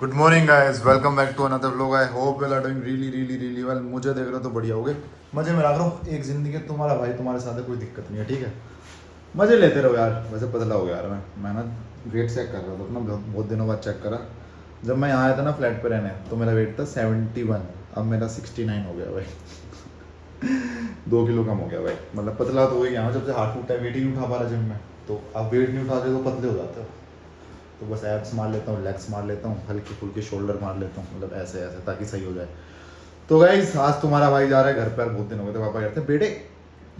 Good morning guys, welcome back to another vlog. I hope you are doing really well. मुझे देख रहे हो तो बढ़िया हो गए, मजे में रख रहा हूँ। एक जिंदगी है, तुम्हारा भाई तुम्हारे साथ है, कोई दिक्कत नहीं है, ठीक है। मजे लेते रहो यार। वैसे पतला हो गया यार मैं ना वेट चेक कर रहा था अपना, बहुत दिनों बाद चेक करा। जब मैं यहाँ आया था ना फ्लैट पे रहने, तो मेरा वेट था 71, अब मेरा 69 हो गया भाई। 2 किलो कम हो गया भाई। मतलब पतला तो हो ही गया, जब से हाथ टूटा है वेट ही नहीं उठा पा रहा जिम में। तो अब वेट नहीं उठाते तो पतले हो जाते हो। तो बस एब्स मार लेता हूँ, लेग्स मार लेता हूँ, हल्की फुल्की शोल्डर मार लेता हूँ, मतलब ऐसे ऐसे ताकि सही हो जाए। तो गाइस आज तुम्हारा भाई जा रहा है घर पर। बहुत दिन हो गए थे, पापा कहते बेटे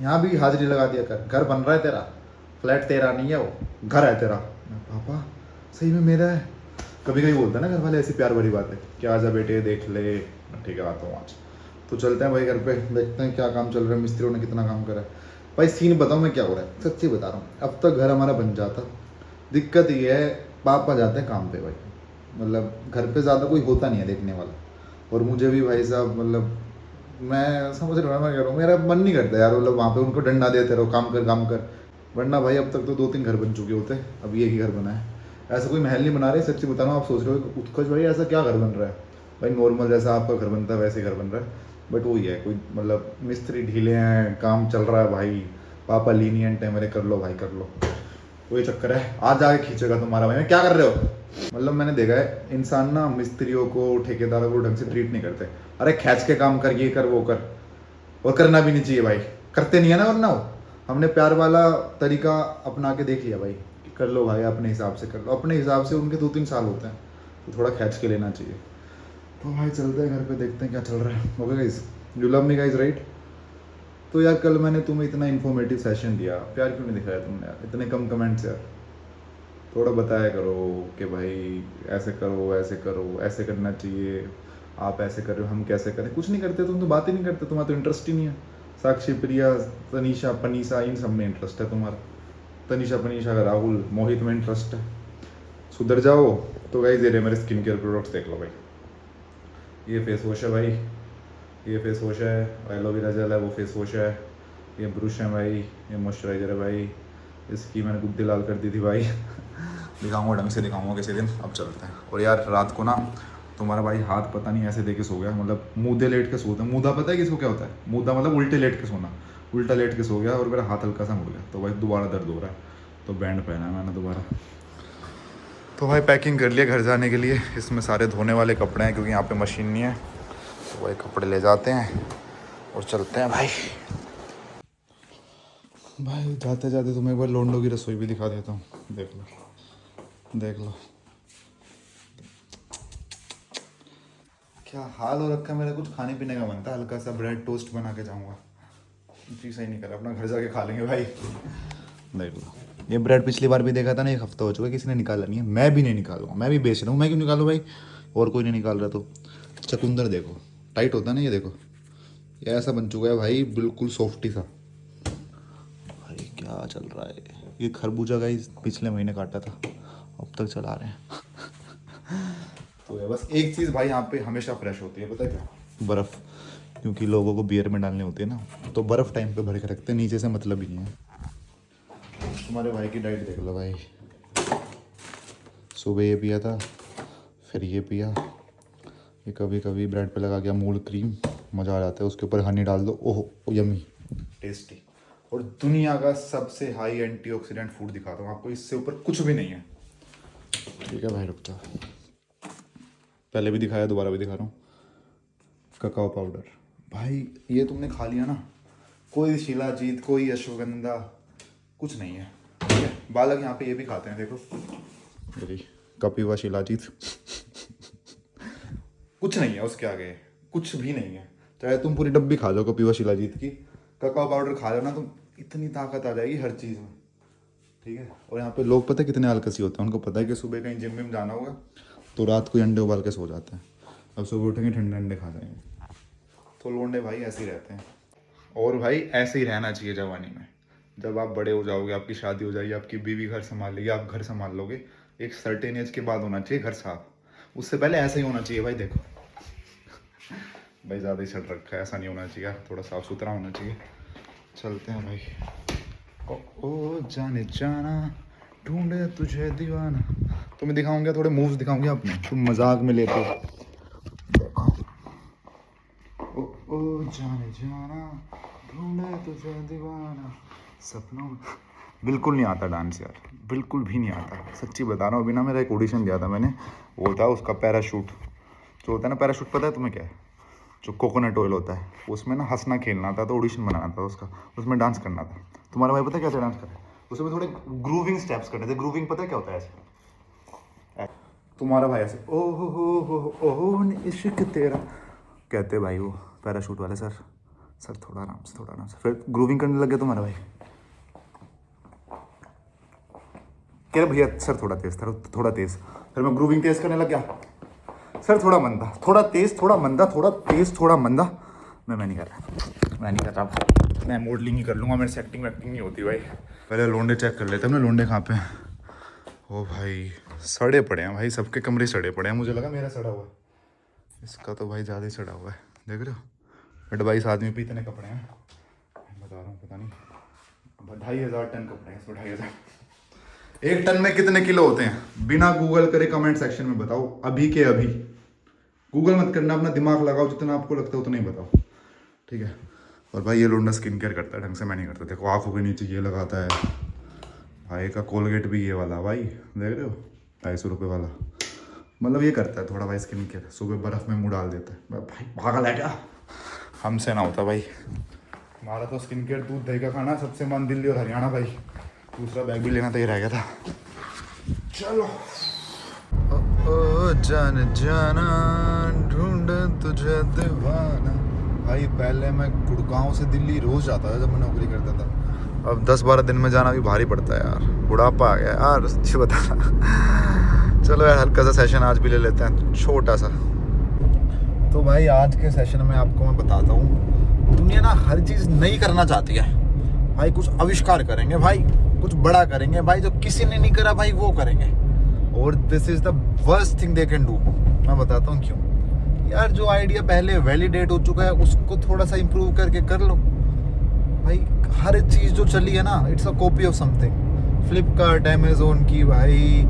यहाँ भी हाजिरी लगा दिया कर, घर बन रहा है तेरा, फ्लैट तेरा नहीं है वो, घर है तेरा। पापा सही में मेरा है। कभी कभी बोलता है ना घर वाले ऐसी प्यार भरी बात है कि आजा बेटे देख ले। ठीक है आता हूँ आज। तो चलते हैं भाई घर पे, देखते हैं क्या काम चल रहा है, मिस्त्रियों ने कितना काम करा है। भाई सीन बताऊँ मैं क्या हो रहा है, सच्ची बता रहा हूँ। अब तक घर हमारा बन जाता, दिक्कत ये है पापा जाते हैं काम पे भाई। मतलब घर पे ज़्यादा कोई होता नहीं है देखने वाला। और मुझे भी भाई साहब मतलब मैं समझ रहा हूँ, मैं कह रहा हूँ मेरा मन नहीं करता यार, मतलब वहाँ पे उनको डंडा देते रहो काम कर काम कर। वरना भाई अब तक तो 2-3 घर बन चुके होते, अब एक ही घर बना है। ऐसा कोई महल नहीं बना रहे, सच्ची बता रहा हूँ। आप सोच रहे हो उत्कर्ष भाई ऐसा क्या घर बन रहा है। भाई नॉर्मल जैसा आपका घर बनता है वैसे घर बन रहा है। बट वही है, कोई मतलब मिस्त्री ढीले हैं, काम चल रहा है भाई। पापा लीनियंट है मेरे, कर लो भाई कर लो। वही चक्कर है, आज जाके खींचेगा तुम्हारा भाई। मैं क्या कर रहे हो, मतलब मैंने देखा है इंसान ना मिस्त्रियों को ठेकेदारों को ढंग से ट्रीट नहीं करते। अरे खींच के काम कर, ये कर वो कर। और करना भी नहीं चाहिए भाई, करते नहीं है ना, वरना वो हमने प्यार वाला तरीका अपना के देख लिया भाई कि कर लो भाई अपने हिसाब से कर लो। अपने हिसाब से उनके 2-3 साल होते हैं, तो थोड़ा खींच के लेना चाहिए। तो भाई चलते हैं घर पे, देखते हैं क्या चल रहा है। Okay guys, you love me guys right. तो यार कल मैंने तुम्हें इतना इन्फॉर्मेटिव सेशन दिया, प्यार क्यों नहीं दिखाया तुमने यार, इतने कम कमेंट्स यार। थोड़ा बताया करो कि भाई ऐसे करो ऐसे करो, ऐसे करना चाहिए, आप ऐसे कर रहे हो हम कैसे करें। कुछ नहीं करते तुम तो, बात ही नहीं करते, तुम्हारा तो इंटरेस्ट ही नहीं है। साक्षी प्रिया तनीषा पनीसा इन सब में इंटरेस्ट है तुम्हारा। तनीषा पनीषा राहुल मोहित में इंटरेस्ट है। सुधर जाओ। तो गाइस ये रहे मेरे स्किन केयर प्रोडक्ट्स, देख लो भाई। ये फेस वॉश है भाई, ये फेस वॉश है। एलोवेरा जेल है, वो फेस वॉश है। ये ब्रुश है भाई, ये मॉइस्चराइजर है भाई। इसकी मैंने गुद्दी लाल कर दी थी भाई। दिखाऊंगा ढंग से, दिखाऊंगा किसी दिन। अब चलते हैं। और यार रात को ना तुम्हारा भाई हाथ पता नहीं ऐसे दे के सो गया, मतलब मूधे लेट के सोते हैं। मूधा पता है किसको क्या होता है, मूधा मतलब उल्टे लेट के सोना। उल्टा लेट के सो गया और मेरा हाथ हल्का सा मुड़ गया, तो भाई दोबारा दर्द हो रहा है। तो बैंड पहना है मैंने दोबारा। तो भाई पैकिंग कर लिया घर जाने के लिए। इसमें सारे धोने वाले कपड़े हैं क्योंकि यहाँ पे मशीन नहीं है। तो भाई कपड़े ले जाते हैं और चलते हैं भाई। भाई जाते जाते तुम्हें एक बार लोंडो की रसोई भी दिखा देता हूँ, देख लो देख लो क्या हाल हो रखा है मेरा। कुछ खाने पीने का मन था, हल्का सा ब्रेड टोस्ट बना के जाऊँगा। जी सही नहीं करा, अपना घर जाके खा लेंगे भाई। देख लो ये ब्रेड पिछली बार भी देखा था ना, 1 हफ्ता हो चुका है, किसी ने निकाला नहीं है। मैं भी नहीं निकालूंगा, मैं भी बेच रहा हूँ, मैं क्यों निकालूँ भाई। और कोई नहीं निकाल रहा तो। चकुंदर देखो टाइट होता है ना, ये देखो ये ऐसा बन चुका है भाई, बिल्कुल सॉफ्टी सा। भाई क्या चल रहा है। ये खरबूजा का ही पिछले महीने काटा था, अब तक चला रहे हैं। तो ये बस एक चीज़ भाई यहाँ पे हमेशा फ्रेश होती है, पता है क्या, बर्फ़। क्योंकि लोगों को बियर में डालनी होती है ना, तो बर्फ़ टाइम पे भर के रखते हैं, नीचे से मतलब ही नहीं है। तुम्हारे भाई की डाइट देख लो भाई। सुबह ये पिया था, फिर ये पिया, ये कभी कभी ब्रेड पे लगा के अमूल क्रीम, मज़ा आ जाता है। उसके ऊपर हनी डाल दो, ओहो यमी टेस्टी। और दुनिया का सबसे हाई एंटीऑक्सीडेंट फूड दिखाता हूँ आपको, इससे ऊपर कुछ भी नहीं है। ठीक है भाई रुक जाओ, पहले भी दिखाया दोबारा भी दिखा रहा हूँ। ककाओ पाउडर भाई, ये तुमने खा लिया ना, कोई शिलाजीत कोई अश्वगंधा कुछ नहीं है। ठीक है, बालक यहाँ पे ये भी खाते हैं, देखो मेरी कपिवा शिलाजीत। कुछ नहीं है उसके आगे, कुछ भी नहीं है। चाहे तुम पूरी डब्बी खा लो कपिवा शिलाजीत की, ककाओ पाउडर खा लो ना तुम, इतनी ताकत आ जाएगी हर चीज़ में। ठीक है। और यहाँ पे लोग पता है कितने आलकसी होते हैं, उनको पता है कि सुबह कहीं जिम में जाना होगा तो रात को अंडे उबाल के सो जाते हैं। अब सुबह उठेंगे ठंडे अंडे खा जाएंगे। तो लोंडे भाई ऐसे ही रहते हैं। और भाई ऐसे ही रहना चाहिए जवानी में। जब आप बड़े हो जाओगे, आपकी शादी हो जाएगी, आपकी बीवी घर संभाल लेगी, आप घर संभाल लोगे, एक सर्टेन एज के बाद होना चाहिए घर साफ। उससे पहले ऐसा ही होना चाहिए भाई। देखो भाई ज़्यादा ही सड़ रखा है, ऐसा नहीं होना चाहिए, थोड़ा साफ सुथरा होना चाहिए। चलते हैं भाई। ओ जाने जाना ढूंढे तुझे दीवाना। तुम्हें दिखाऊंगा, थोड़े मूव्स दिखाऊंगे अपने, तुम मजाक में लेते हो। देखो ओ ओ जाने जाना ढूंढे तुझे दीवाना सपनों में। बिल्कुल नहीं आता डांस यार, बिल्कुल भी नहीं आता, सच्ची बता रहा हूँ। अभी ना मेरा एक ऑडिशन दिया था मैंने, वो था उसका पैराशूट, जो होता है ना पैराशूट, पता है तुम्हें क्या है? जो कोकोनट ऑयल होता है, उसमें ना हंसना खेलना था, तो ऑडिशन बनाना था उसका, उसमें डांस करना था। तुम्हारा भाई पता है कैसे डांस करे? उसमें थोड़े ग्रूविंग स्टेप्स करने थे। ग्रूविंग पता है क्या होता है? ऐसे तुम्हारा भाई ऐसे ओह हो इश्क तेरा कहते भाई वो पैराशूट वाले सर। सर थोड़ा आराम से, थोड़ा आराम से। फिर ग्रूविंग करने लग गया तुम्हारा भाई, कह रहे भैया सर थोड़ा तेज, थोड़ा तेज। फिर मैं ग्रूविंग तेज करने लग गया, सर थोड़ा मंदा, थोड़ा तेज, थोड़ा मंदा, थोड़ा तेज, थोड़ा मंदा। मैं नहीं कर रहा, मैं नहीं कर रहा, मैं मॉडलिंग ही कर लूँगा, मेरे से एक्टिंग वैक्टिंग नहीं होती भाई। पहले लोंडे चेक कर लेते हैं ना, लोंडे कहाँ पे हैं। ओ भाई सड़े पड़े हैं भाई, सबके कमरे सड़े पड़े हैं। मुझे लगा मेरा सड़ा हुआ है, इसका तो भाई ज़्यादा ही सड़ा हुआ है। देख रहे हो एडवाइस आदमी पे इतने कपड़े हैं, बता रहा हूँ, पता नहीं 2500 टन कपड़े हैं इसमें। 2500 एक टन में कितने किलो होते हैं? बिना गूगल करे कमेंट सेक्शन में बताओ, अभी के अभी। गूगल मत करना, अपना दिमाग लगाओ, जितना आपको लगता है उतना ही बताओ, ठीक है। और भाई ये लोंडा स्किन केयर करता है ढंग से, मैं नहीं करता। देखो आँखों के नीचे ये लगाता है भाई का कोलगेट भी, ये वाला भाई देख रहे हो 250 रुपये वाला, मतलब ये करता है थोड़ा भाई स्किन केयर। सुबह बर्फ़ में मुँह डाल देता है भाई, पागल है क्या? हमसे ना होता भाई, हमारा तो स्किन केयर दूध दही का खाना सबसे मन, दिल्ली और हरियाणा भाई। दूसरा बैग भी लेना तो ये रह गया था। चलो ओ जान जाना ढूंढ तुझे दीवाना। भाई पहले मैं गुड़गांव से दिल्ली रोज़ जाता था जब मैं नौकरी करता था, अब 10-12 दिन में जाना भी भारी पड़ता है यार, बुढ़ापा आ गया यार सच्ची बता। चलो यार हल्का सा सेशन आज भी ले लेते हैं, छोटा सा। तो भाई आज के सेशन में आपको मैं बताता हूँ, दुनिया ना हर चीज़ नई करना चाहती है भाई, कुछ आविष्कार करेंगे भाई, कुछ बड़ा करेंगे भाई, जो किसी ने नहीं करा भाई वो करेंगे। और this is the worst thing they can do. मैं बताता हूँ क्यों। यार जो आइडिया पहले वैलिडेट हो चुका है उसको थोड़ा सा इम्प्रूव करके कर लो भाई। हर चीज़ जो चली है ना, it's a copy of something. Flipkart, Amazon की भाई,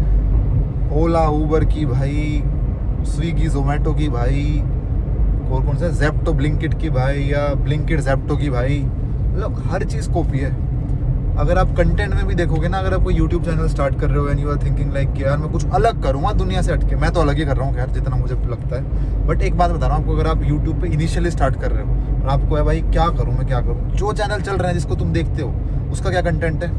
ओला उबर की भाई, स्विगी जोमेटो की भाई, और कौन सा जेप्टो ब्लिंकिट की भाई, या ब्लिंकिट जेप्टो की भाई, मतलब हर चीज़ कॉपी है। अगर आप कंटेंट में भी देखोगे ना, अगर आप कोई यूट्यूब चैनल स्टार्ट कर रहे हो and you are thinking like यार मैं कुछ अलग करूँगा दुनिया से हटके, मैं तो अलग ही कर रहा हूँ यार जितना मुझे लगता है। बट एक बात बता रहा हूँ आपको, अगर आप यूट्यूब पे इनिशियली स्टार्ट कर रहे हो और आपको है भाई क्या करूँ मैं, क्या करूँ, जो चैनल चल रहे हैं जिसको तुम देखते हो उसका क्या कंटेंट है?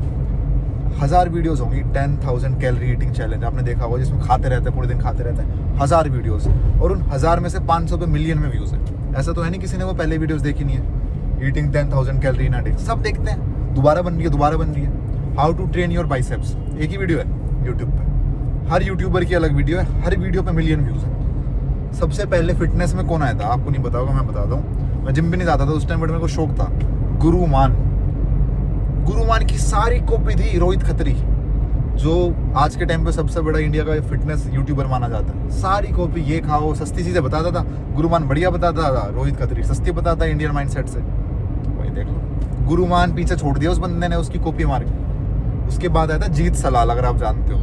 1000 वीडियोज़ होंगी, 10,000 कैलोरी ईटिंग चैलेंज आपने देखा होगा, जिसमें खाते रहते हैं पूरे दिन, खाते रहते हैं 1000 वीडियोज़, और उन 1000 में से 500 पे मिलियन में व्यूज़ है। ऐसा तो है नहीं किसी ने वो पहले वीडियोज़ देखी नहीं है। Eating 10,000 calorie in a day सब देखते हैं, दोबारा बन रही है, दोबारा बन रही है। How to train your biceps एक ही वीडियो है यूट्यूब पे, हर यूट्यूबर की अलग वीडियो है, हर वीडियो पे मिलियन व्यूज़ है। सबसे पहले फिटनेस में कौन आया था आपको नहीं पता होगा, मैं बताता हूँ। मैं जिम भी नहीं जाता था उस टाइम, बट मेरे को शौक था। गुरुमान की सारी कॉपी थी रोहित खत्री, जो आज के टाइम पे सबसे बड़ा इंडिया का फिटनेस यूट्यूबर माना जाता है। सारी कॉपी, ये खाओ, सस्ती चीज़ें बताता था गुरुमान, बढ़िया बताता था। रोहित खत्री सस्ती बताता है इंडियन माइंडसेट से, वही देख लो। गुरुमान पीछे छोड़ दिया उस बंदे ने, उसकी कॉपी मार के। उसके बाद आया था जीत सलाल, अगर आप जानते हो,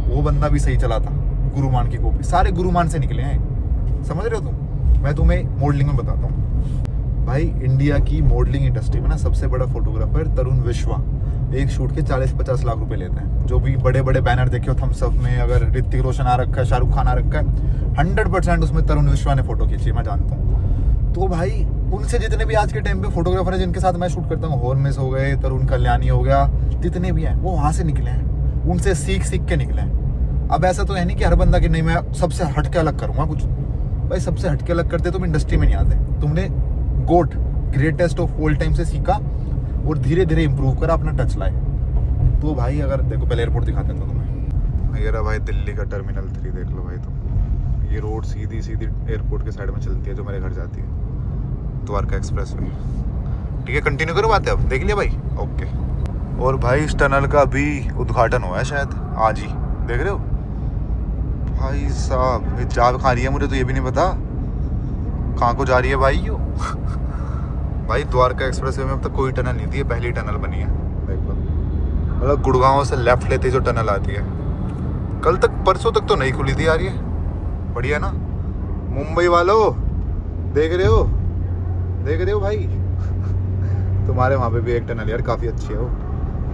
वो बंदा भी सही चला था। गुरुमान की कॉपी, सारे गुरुमान से निकले हैं, समझ रहे हो तुम। मैं तुम्हें मॉडलिंग में बताता हूँ भाई, इंडिया की मॉडलिंग इंडस्ट्री में ना सबसे बड़ा फोटोग्राफर तरुण विश्वा, एक शूट के 40-50 लाख रुपए लेते हैं। जो भी बड़े बड़े बैनर देखे हो थम्स अप में, अगर ऋतिक रोशन आ रखा है, शाहरुख खान आ रखा है, 100% उसमें तरुण विश्वा ने फोटो खींची, मैं जानता हूँ। तो भाई उनसे जितने भी आज के टाइम पे फोटोग्राफर है जिनके साथ मैं शूट करता हूँ, हॉर्मेस हो गए, तरुण कल्याणी हो गया, जितने भी हैं वो वहाँ से निकले हैं, उनसे सीख के निकले हैं। अब ऐसा तो है नहीं कि हर बंदा कि नहीं मैं सबसे हट के अलग करूँगा कुछ। भाई सबसे हट के अलग करते तुम इंडस्ट्री में नहीं आते। तुमने गोट ग्रेटेस्ट ऑफ ऑल टाइम से सीखा और धीरे धीरे इंप्रूव करा, अपना टच लाए। तो भाई अगर देखो, पहले एयरपोर्ट दिखाते हैं तो तुम्हें, ये रहा भाई दिल्ली का टर्मिनल 3, देख लो भाई तुम। ये रोड सीधी सीधी एयरपोर्ट के साइड में चलती है जो मेरे घर जाती है, द्वारका एक्सप्रेस वे। ठीक है कंटिन्यू करो बातें, अब देख लिया भाई, ओके। और भाई इस टनल का भी उद्घाटन हुआ है शायद आज ही, देख रहे हो भाई साहब। ये जा खा रही है, मुझे तो ये भी नहीं पता कहाँ को जा रही है भाई यो। भाई द्वारका एक्सप्रेस वे में अब तक कोई टनल नहीं थी, ये पहली टनल बनी है, देख लो। मतलब गुड़गांव से लेफ्ट लेते जो टनल आती है, कल तक परसों तक तो नहीं खुली थी यार ये। बढ़िया ना मुंबई वालों, देख रहे हो भाई तुम्हारे वहाँ पे भी एक टनल यार काफ़ी अच्छी है।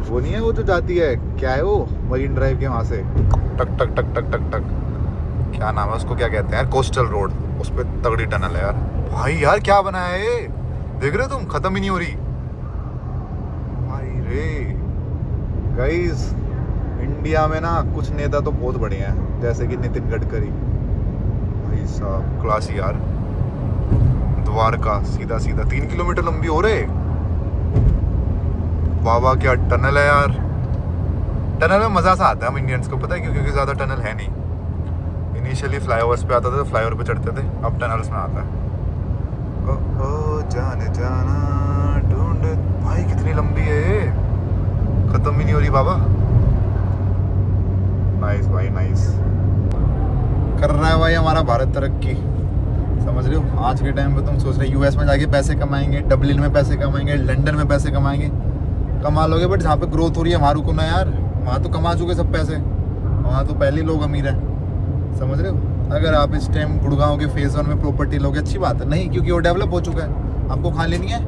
वो नहीं है वो जो जाती है, क्या है वो, मरीन ड्राइव के वहाँ से टक टक टक टक टक टक, क्या नाम है उसको, क्या कहते हैं यार, कोस्टल रोड, उस पर तगड़ी टनल है यार। भाई यार क्या बना है ये, देख रहे हो तुम, खत्म ही नहीं हो रही भाई रे। गाइस इंडिया में ना कुछ नेता तो बहुत बढ़िया हैं, जैसे कि नितिन गडकरी, भाई साहब क्लास यार। द्वारका सीधा सीधा 3 किलोमीटर लंबी हो रहे, वाह वाह क्या टनल है यार। टनल में मज़ा सा आता है हम इंडियंस को, पता है क्यों, क्योंकि ज़्यादा टनल है नहीं। इनिशियली फ्लाईओवर्स पे आता था, तो फ्लाईओवर पे चढ़ते थे, अब टनल्स में आता है। ओ जाने जाना ढूंढ, भाई कितनी लंबी है ये, खत्म ही नहीं हो रही बाबा। नाइस भाई नाइस, कर रहा है भाई हमारा भारत तरक्की, समझ रहे हो। आज के टाइम पे तुम सोच रहे यूएस में जाके पैसे कमाएंगे, डबलिन में पैसे कमाएंगे, लंदन में पैसे कमाएंगे, कमा लोगे, बट जहाँ पे ग्रोथ हो रही है वहाँ रुको ना यार, वहाँ तो कमा चुके सब पैसे, वहाँ तो पहले ही लोग अमीर हैं, समझ रहे हो। अगर आप इस टाइम गुड़गांव के फेज 1 में प्रॉपर्टी लोगे अच्छी बात है, नहीं क्योंकि वो डेवलप हो चुका है, आपको खा लेनी है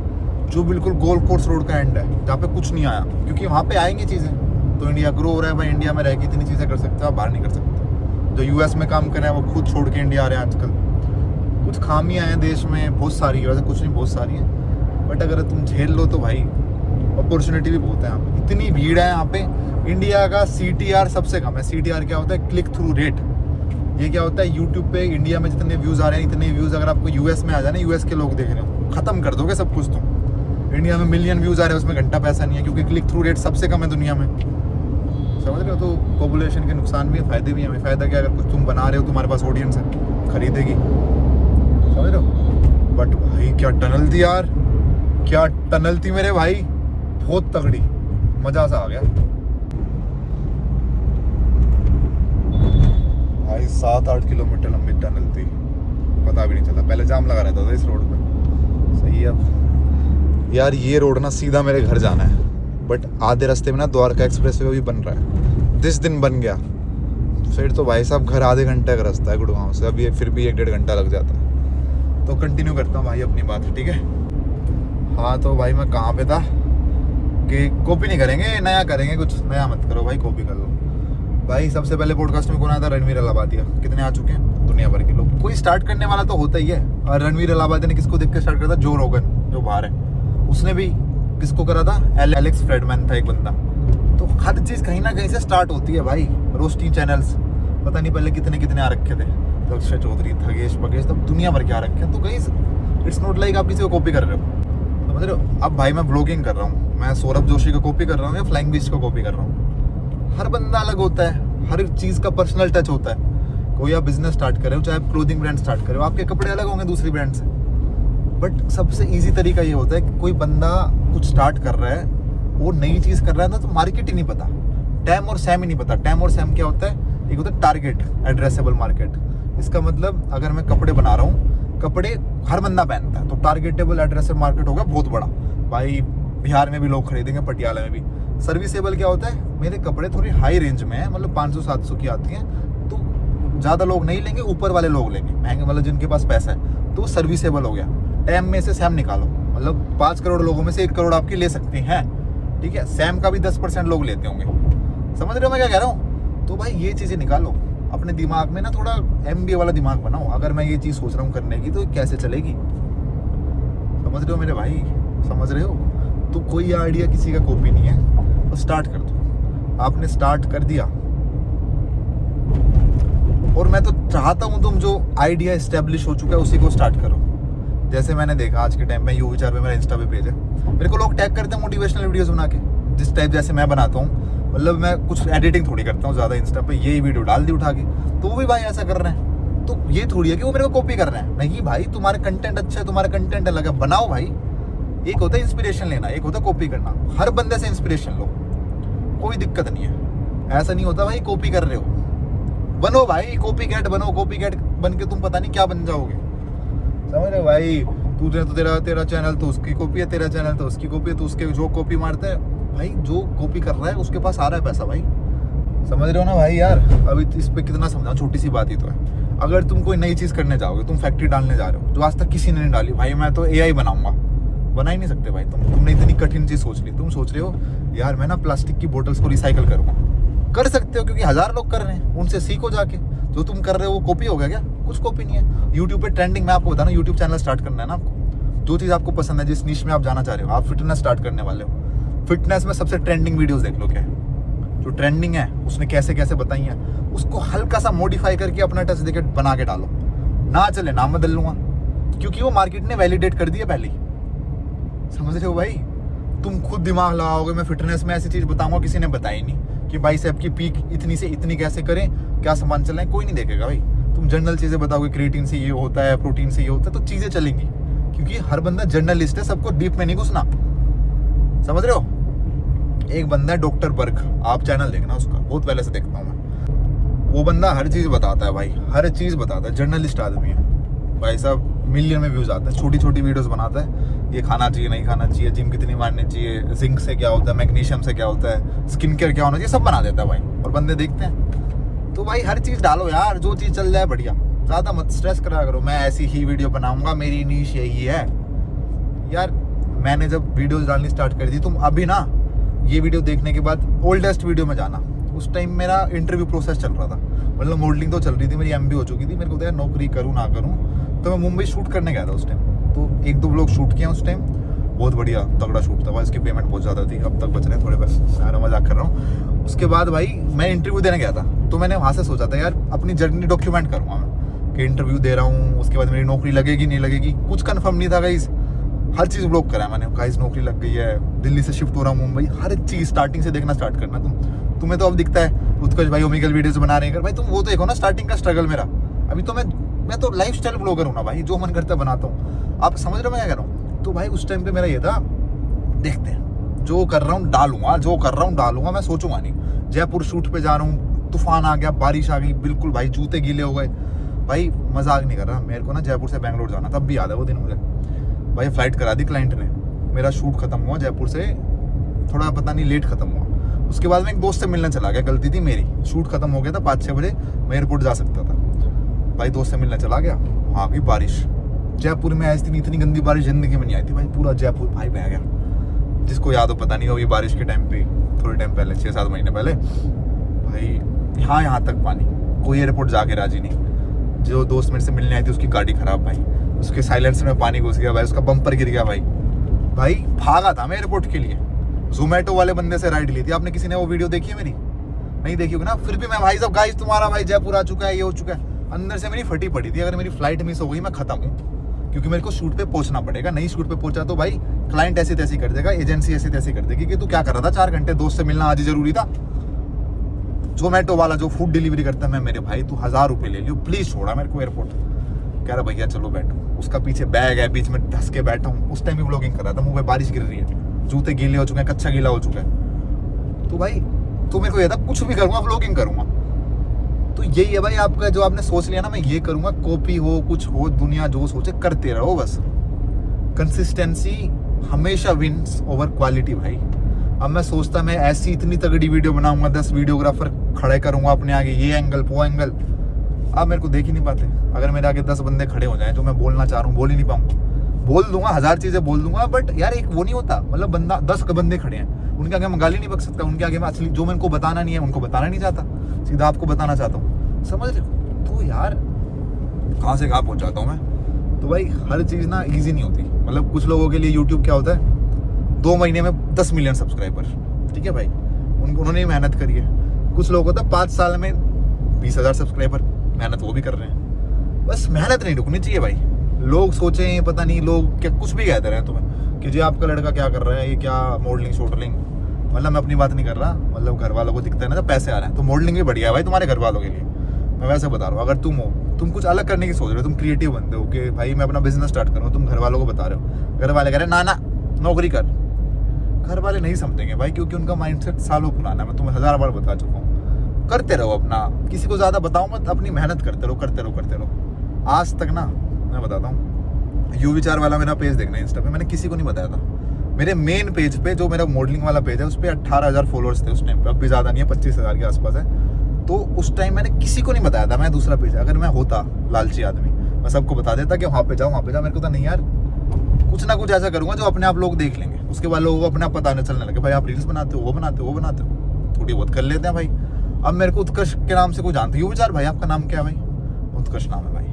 जो बिल्कुल गोल्फ कोर्स रोड का एंड है, जहाँ पे कुछ नहीं आया, क्योंकि वहाँ पे आएंगी चीज़ें। तो इंडिया ग्रो हो रहा है भाई, इंडिया में रह के इतनी चीज़ें कर सकते हो, आप बाहर नहीं कर सकते। जो यूएस में काम कर रहे हैं वो खुद छोड़ के इंडिया आ रहे हैं आजकल। कुछ खामियाँ हैं देश में, बहुत सारी है, वैसे कुछ नहीं बहुत सारी है, बट अगर तुम झेल लो तो भाई अपॉर्चुनिटी भी बहुत है यहाँ पे। इतनी भीड़ है यहाँ पे, इंडिया का CTR सबसे कम है। CTR क्या होता है, क्लिक थ्रू रेट। ये क्या होता है, यूट्यूब पे इंडिया में जितने व्यूज़ आ रहे हैं, इतने व्यूज़ अगर आपको यूएस में आ जाए ना, यूएस के लोग देख रहे हो, खत्म कर दोगे सब कुछ तुम। इंडिया में मिलियन व्यूज़ आ रहे हैं, उसमें घंटा पैसा नहीं है, क्योंकि क्लिक थ्रू रेट सबसे कम है दुनिया में, समझ रहे हो। तो पॉपुलेशन के नुकसान भी है, फ़ायदे भी हैं। फ़ायदा क्या, अगर कुछ तुम बना रहे हो, तुम्हारे पास ऑडियंस है, खरीदेगी, समझ रहे हो। बट भाई क्या टनल थी यार, क्या टनल थी मेरे भाई, बहुत तगड़ी, मज़ा सा आ गया भाई। 7-8 किलोमीटर लंबी टनल थी, पता भी नहीं चला, पहले जाम लगा रहता था इस रोड पे। सही है। अब यार ये रोड ना सीधा मेरे घर जाना है, बट आधे रास्ते में ना द्वारका एक्सप्रेसवे भी बन रहा है, जिस दिन बन गया फिर तो भाई साहब घर आधे घंटे का रास्ता है गुड़गांव से, अब ये फिर भी 1-1.5 घंटा लग जाता है। तो कंटिन्यू करता हूँ भाई अपनी बात, ठीक है। हाँ तो भाई मैं कहाँ पे था कि कॉपी नहीं करेंगे, नया करेंगे, कुछ नया मत करो भाई, कॉपी कर लो भाई। सबसे पहले पॉडकास्ट में कौन आया था, रणवीर अलाहाबादिया। कितने आ चुके हैं, दुनिया भर के लोग। कोई स्टार्ट करने वाला तो होता ही है, और रणवीर अलाहाबादिया ने किसको देख के स्टार्ट करा था, जो रोगन जो बाहर है, उसने भी किसको करा था, एलेक्स फ्रेडमैन था एक बंदा। तो हर चीज़ कहीं ना कहीं से स्टार्ट होती है भाई। रोस्टिंग चैनल्स पता नहीं पहले कितने कितने आ रखे थे, अक्षय चौधरी, थगेश बगेश, तब दुनिया भर के आ रखे हैं। तो कहीं इट्स नॉट लाइक आप किसी को कॉपी कर रहे हो, समझ रहे हो। अब भाई मैं ब्लॉगिंग कर रहा हूँ, मैं सौरभ जोशी को कॉपी कर रहा हूँ या फ्लाइंग बीस्ट को कॉपी कर रहा हूँ। हर बंदा अलग होता है, हर चीज़ का पर्सनल टच होता है। कोई आप बिजनेस स्टार्ट कर रहे हो, चाहे आप क्लोथिंग ब्रांड स्टार्ट कर रहे हो, आपके कपड़े अलग होंगे दूसरी ब्रांड से, बट सबसे ईजी तरीका ये होता है कि कोई बंदा कुछ स्टार्ट कर रहा है, वो नई चीज़ कर रहा है ना, तो मार्केट ही नहीं पता, टैम और सैम ही नहीं पता। टैम और सैम क्या होता है, एक होता है टारगेट एड्रेसेबल मार्केट। इसका मतलब अगर मैं कपड़े बना रहा हूँ, कपड़े हर बंदा पहनता है, तो टारगेटेबल एड्रेसेबल मार्केट होगा बहुत बड़ा भाई। बिहार में भी लोग खरीदेंगे, पटियाला में भी। सर्विसेबल क्या होता है, मेरे कपड़े थोड़ी हाई रेंज में है, मतलब 500-700 की आती हैं, तो ज़्यादा लोग नहीं लेंगे, ऊपर वाले लोग लेंगे, महंगे, मतलब जिनके पास पैसा है, तो सर्विसेबल हो गया। टैम में से सैम निकालो, मतलब 5 करोड़ लोगों में से 1 करोड़ आपकी ले सकते हैं, ठीक है। सैम का भी 10% लोग लेते होंगे, समझ रहे हो मैं क्या कह रहा हूँ। तो भाई ये चीज़ें निकालो अपने दिमाग में ना, थोड़ा MBA वाला दिमाग बनाओ। अगर मैं ये चीज़ सोच रहा हूँ करने की, तो कैसे चलेगी, समझ रहे हो मेरे भाई, समझ रहे हो। तो कोई आइडिया किसी का कॉपी नहीं है, तो स्टार्ट कर दो। आपने स्टार्ट कर दिया, और मैं तो चाहता हूँ तुम जो आइडिया इस्टेब्लिश हो चुका है उसी को स्टार्ट करो। जैसे मैंने देखा आज के टाइम में यू विचार पे मेरा इंस्टा पे पेज है, मेरे को लोग टैग करते हैं मोटिवेशनल वीडियोस बना के, जिस टाइप जैसे मैं बनाता हूँ। मतलब मैं कुछ एडिटिंग थोड़ी करता हूँ ज़्यादा इंस्टा पे, यही वीडियो डाल दी उठा के, तो वो भी भाई ऐसा कर रहे हैं। तो ये थोड़ी है कि वो मेरे को कॉपी कर रहे हैं, नहीं भाई, तुम्हारा कंटेंट अच्छा है, तुम्हारा कंटेंट अलग है, बनाओ भाई। एक होता है इंस्पिरेशन लेना, एक होता है कॉपी करना। हर बंदे से इंस्पिरेशन लो, कोई दिक्कत नहीं है। ऐसा नहीं होता भाई कॉपी कर रहे हो, बनो भाई कॉपी कैट बनो। कॉपी कैट बन के तुम पता नहीं क्या बन जाओगे, समझ रहे हो भाई। तुझे तो तेरा चैनल तो उसकी कॉपी है, तेरा चैनल तो उसकी कॉपी है, तो उसके जो कॉपी मारते हैं भाई, जो कॉपी कर रहा है उसके पास आ रहा है पैसा भाई। समझ रहे हो ना भाई यार। अभी इस पे कितना समझाऊं, छोटी सी बात ही तो है। अगर तुम कोई नई चीज़ करने जाओगे, तुम फैक्ट्री डालने जा रहे हो जो आज तक किसी ने नहीं डाली, भाई मैं तो AI बनाऊंगा, बना ही नहीं सकते भाई। तुमने इतनी कठिन चीज़ सोच ली। तुम सोच रहे हो यार मैं ना प्लास्टिक की बोटल्स को रिसाइकल करूँगा, कर सकते हो क्योंकि 1000 लोग कर रहे हैं, उनसे सीखो जाके। जो तुम कर रहे हो वो कॉपी हो गया क्या? कुछ कॉपी नहीं है। यूट्यूब पे ट्रेंडिंग, मैं आपको बता रहा हूँ, यूट्यूब चैनल स्टार्ट करना है ना आपको, जो चीज़ आपको पसंद है, जिस निश में आप जाना चाह रहे हो, आप फिटनेस स्टार्ट करने वाले हो, फिटनेस में सबसे ट्रेंडिंग वीडियोस देख लो क्या है, जो ट्रेंडिंग है उसने कैसे कैसे बताई है, उसको हल्का सा मॉडिफाई करके अपना टच देके बना के डालो। ना चले नाम बदल लूँगा, क्योंकि वो मार्केट ने वैलिडेट कर दिया पहले ही। समझ रहे हो भाई? तुम खुद दिमाग लगाओगे, मैं फिटनेस में ऐसी चीज़ बताऊंगा किसी ने बताई नहीं कि भाई साहब की पीक इतनी से इतनी कैसे करें, क्या सामान चलाएं, कोई नहीं देखेगा भाई। तुम जनरल चीज़ें बताओगे, क्रिएटिन से ये होता है, प्रोटीन से ये होता है, तो चीज़ें चलेंगी, क्योंकि हर बंदा जर्नलिस्ट है, सबको डीप में नहीं घुसना। समझ रहे हो? एक बंदा है डॉक्टर बर्क, आप चैनल देखना उसका, बहुत पहले से देखता हूँ मैं। वो बंदा हर चीज़ बताता है भाई, हर चीज़ बताता है, जर्नलिस्ट आदमी है भाई साहब, मिलियन में व्यूज़ आते हैं, छोटी छोटी वीडियोस बनाता है, ये खाना चाहिए नहीं खाना चाहिए, जिम कितनी मारनी चाहिए, जिंक से क्या होता है, मैग्नीशियम से क्या होता है, स्किन केयर क्या होना चाहिए, सब बना देता है भाई, और बंदे देखते हैं। तो भाई हर चीज़ डालो यार, जो चीज़ चल जाए बढ़िया, ज़्यादा मत स्ट्रेस करा करो, मैं ऐसी ही वीडियो बनाऊँगा, मेरी नीश यही है। यार मैंने जब वीडियोज़ डालनी स्टार्ट कर दी, तुम अभी ना ये वीडियो देखने के बाद ओल्डेस्ट वीडियो में जाना, उस टाइम मेरा इंटरव्यू प्रोसेस चल रहा था, मतलब मॉडलिंग तो चल रही थी, मेरी MBA हो चुकी थी, मेरे को तो यार नौकरी करूँ ना करूँ, तो मैं मुंबई शूट करने गया था उस टाइम। तो 1-2 व्लॉग शूट किया उस टाइम, बहुत बढ़िया तगड़ा शूट था भाई, इसकी पेमेंट बहुत ज़्यादा थी, अब तक बच रहे हैं थोड़े, बस सारा मजाक कर रहा हूँ। उसके बाद भाई मैं इंटरव्यू देने गया था, तो मैंने वहाँ से सोचा था यार अपनी जर्नी डॉक्यूमेंट करूँगा मैं, कि इंटरव्यू दे रहा हूँ, उसके बाद मेरी नौकरी लगेगी नहीं लगेगी, कुछ कन्फर्म नहीं था गाइस। हर चीज़ व्लॉग करा मैंने, गाइस नौकरी लग गई है, दिल्ली से शिफ्ट हो रहा हूँ मुंबई, हर चीज़ स्टार्टिंग से देखना स्टार्ट करना। तुम्हें तो अब दिखता है उत्कर्ष भाई ओमेगल वीडियोस बना रहे हैं, भाई तुम वो तो देखो ना स्टार्टिंग का स्ट्रगल मेरा। अभी तो मैं तो लाइफस्टाइल ब्लॉगर हूँ ना भाई, जो मन करता है बनाता हूँ, आप समझ रहे हो मैं क्या कर रहा हूँ। तो भाई उस टाइम पे मेरा ये था, देखते हैं जो कर रहा हूँ डालूंगा, जो कर रहा हूँ डालूंगा, मैं सोचूंगा नहीं। जयपुर शूट पे जा रहा हूँ, तूफान आ गया, बारिश आ गई, बिल्कुल भाई जूते गीले हो गए भाई, मजाक नहीं कर रहा, मेरे को ना जयपुर से बैंगलोर जाना, तब भी याद है वो दिन मुझे भाई, फ्लाइट करा दी क्लाइंट ने, मेरा शूट खत्म हुआ जयपुर से, थोड़ा पता नहीं लेट खत्म हुआ। उसके बाद मैं एक दोस्त से मिलने चला गया, गलती थी मेरी, शूट खत्म हो गया था 5-6 बजे, मैं एयरपोर्ट जा सकता था भाई, दोस्त से मिलने चला गया, वहाँ की बारिश, जयपुर में ऐसी इतनी गंदी बारिश जिंदगी में नहीं आई थी भाई, पूरा जयपुर भाई बह गया। जिसको याद हो पता नहीं हो, ये बारिश के टाइम पे थोड़े टाइम पहले 6-7 महीने पहले भाई, यहाँ तक पानी, कोई एयरपोर्ट जाके राजी नहीं। जो दोस्त मेरे से मिलने आई थी उसकी गाड़ी खराब भाई, उसके साइलेंसर में पानी घुस गया भाई, उसका बम्पर गिर गया भाई भागा था मैं एयरपोर्ट के लिए, जोमेटो वाले बंदे से राइड ली थी। आपने किसी ने वो वीडियो देखी है मेरी? नहीं देखी होगी ना, फिर भी मैं भाई साहब गाइस तुम्हारा भाई जयपुर आ चुका है, ये हो चुका है, अंदर से मेरी फटी पड़ी थी, अगर मेरी फ्लाइट मिस हो गई मैं खत्म हूँ, क्योंकि मेरे को शूट पे पहुंचना पड़ेगा, नहीं शूट पे पहुंचा तो भाई क्लाइंट ऐसी तैसी कर देगा, एजेंसी ऐसी तैसी कर देगी कि तू क्या कर रहा था 4 घंटे, दोस्त से मिलना आज ही जरूरी था। जोमेटो वाला जो फूड डिलीवरी करता है, मैं मेरे भाई तू 1000 रुपये ले लियो प्लीज, छोड़ा मेरे को एयरपोर्ट, कह रहा भैया चलो बैठो, उसका पीछे बैग है, बीच में धस के बैठा हूँ, उस टाइम भी व्लॉगिंग कर रहा था, मुंह पे बारिश गिर रही है, जूते गीले हो चुके हैं, कच्चा गीला हो चुका है, तो भाई तो मेरे को ये था कुछ भी करूँगा व्लॉगिंग करूँगा। तो यही है भाई आपका, जो आपने सोच लिया ना मैं ये करूँगा, कॉपी हो कुछ हो, दुनिया जो सोचे करते रहो बस, कंसिस्टेंसी हमेशा विन्स ओवर क्वालिटी भाई। अब मैं सोचता मैं ऐसी इतनी तगड़ी वीडियो बनाऊंगा, 10 वीडियोग्राफर खड़े करूंगा अपने आगे, ये एंगल वो एंगल, आप मेरे को देख ही नहीं पाते। अगर मेरे आगे 10 बंदे खड़े हो जाएं जो मैं बोलना चाह रहा हूँ, बोल ही नहीं पाऊंगा, बोल दूंगा 1000 चीजें बोल दूंगा, बट यार एक वो नहीं होता, मतलब बंदा 10 बंदे खड़े हैं, उनके आगे मैं गाली नहीं बक सकता, उनके आगे मैं असली जो मेरे को बताना नहीं है उनको बताना नहीं चाहता, सीधा आपको बताना चाहता हूँ, समझ रहे हो। तो यार कहाँ से कहाँ पहुँच जाता हूँ मैं। तो भाई हर चीज़ ना ईजी नहीं होती, मतलब कुछ लोगों के लिए यूट्यूब क्या होता है, 2 महीने में 10 मिलियन सब्सक्राइबर, ठीक है भाई, उन्होंने मेहनत करी है। कुछ लोग होता है 5 साल में 20,000 सब्सक्राइबर, मेहनत वो भी कर रहे हैं, बस मेहनत नहीं रुकनी चाहिए भाई। लोग सोचें पता नहीं, लोग क्या कुछ भी कहते रहे तुम्हें कि जी आपका लड़का क्या कर रहा है, ये क्या मॉडलिंग शॉडलिंग, मतलब मैं अपनी बात नहीं कर रहा, मतलब घर वालों को दिखता है ना जब पैसे आ रहे हैं, तो मॉडलिंग भी बढ़िया है भाई तुम्हारे घर वालों के लिए, मैं वैसे बता रहा हूँ। अगर तुम हो, तुम कुछ अलग करने की सोच रहे हो, तुम क्रिएटिव बनते हो कि भाई मैं अपना बिजनेस स्टार्ट करूँ, तुम घर वालों को बता रहे हो, घर वाले कह रहे ना नौकरी कर, घर वाले नहीं समझेंगे भाई, क्योंकि उनका माइंडसेट सालों पुराना है, मैं तुम्हें 1000 बार बता चुका हूँ। करते रहो अपना, किसी को ज़्यादा बताओ मत, अपनी मेहनत करते रहो। आज तक ना मैं बताता हूँ, यू विचार वाला मेरा पेज देखना इंस्टा पे, मैंने किसी को नहीं बताया था, मेरे मेन पेज पे, जो मेरा मॉडलिंग वाला पेज है, उस पर 18,000 फॉलोअर्स थे उस टाइम पे, अब भी ज़्यादा नहीं है, 25,000 के आसपास है। तो उस टाइम मैंने किसी को नहीं बताया था मैं दूसरा पेज, अगर मैं होता लालची आदमी मैं सबको बता देता कि वहाँ पे जाओ मेरे को तो नहीं यार, कुछ ना कुछ ऐसा करूँगा जो अपने आप लोग देख लेंगे, उसके बाद लोगों को अपना पता नहीं चलने लगे, भाई आप रील्स बनाते हो, वो बनाते हो, थोड़ी बहुत कर लेते हैं भाई। अब मेरे को उत्कर्ष के नाम से कोई जानते, यूँ विचार भाई आपका नाम क्या है भाई, उत्कर्ष नाम है भाई,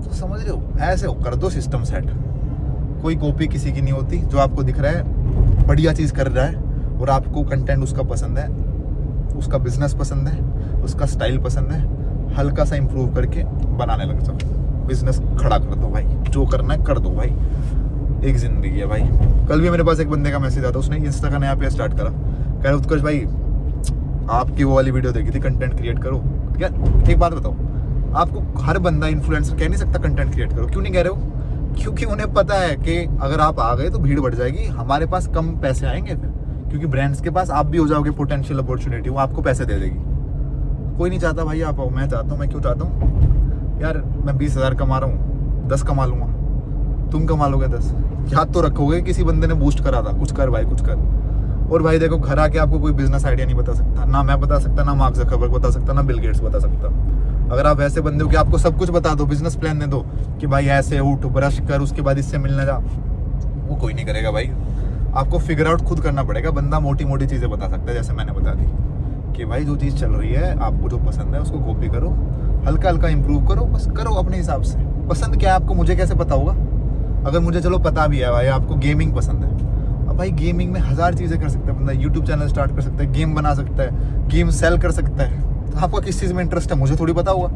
तो समझ रहे हो, ऐसे हो कर दो सिस्टम सेट। कोई कॉपी किसी की नहीं होती, जो आपको दिख रहा है बढ़िया चीज़ कर रहा है और आपको कंटेंट उसका पसंद है, उसका बिजनेस पसंद है, उसका स्टाइल पसंद है, हल्का सा इम्प्रूव करके बनाने लग जाओ, बिजनेस खड़ा कर दो भाई, जो करना है कर दो भाई, एक ज़िंदगी है भाई। कल भी मेरे पास एक बंदे का मैसेज आता, उसने इंस्टा का नया पेज स्टार्ट करा, कह रहे उत्कर्ष भाई आपकी वो वाली वीडियो देखी थी, कंटेंट क्रिएट करो। यार एक बात बताओ, आपको हर बंदा इन्फ्लुएंसर कह नहीं सकता कंटेंट क्रिएट करो, क्यों नहीं कह रहे हो? क्योंकि उन्हें पता है कि अगर आप आ गए तो भीड़ बढ़ जाएगी, हमारे पास कम पैसे आएंगे फिर, क्योंकि ब्रांड्स के पास आप भी हो जाओगे पोटेंशियल अपॉर्चुनिटी, वो आपको पैसे दे देगी। कोई नहीं चाहता भाई आप आओ, मैं चाहता हूँ, मैं क्यों चाहता हूँ यार, मैं 20,000 कमा रहा हूँ, 10 कमा लूँगा, तुम कमा लोगे 10, याद तो रखोगे किसी बंदे ने बूस्ट करा था, कुछ कर भाई कुछ कर। और भाई देखो, घर आके आपको कोई बिजनेस आइडिया नहीं बता सकता, ना मैं बता सकता, ना मार्क ज़करबर्ग बता सकता, ना बिल गेट्स बता सकता। अगर आप ऐसे बंदे हो कि आपको सब कुछ बता दो, बिजनेस प्लान दे दो कि भाई ऐसे उठ ब्रश कर, उसके बाद इससे मिलने जा, वो कोई नहीं करेगा भाई, आपको फिगर आउट खुद करना पड़ेगा। बंदा मोटी मोटी चीज़ें बता सकता है, जैसे मैंने बता दी कि भाई जो चीज़ चल रही है, आपको जो पसंद है उसको कॉपी करो, हल्का हल्का इंप्रूव करो, बस करो अपने हिसाब से। पसंद क्या है आपको, मुझे कैसे पता होगा? अगर मुझे चलो पता भी है भाई आपको गेमिंग पसंद है, अब भाई गेमिंग में 1000 चीज़ें कर सकता है बंदा, यूट्यूब चैनल स्टार्ट कर सकता है, गेम बना सकता है, गेम सेल कर सकता है, तो आपका किस चीज़ में इंटरेस्ट है मुझे थोड़ी पता होगा।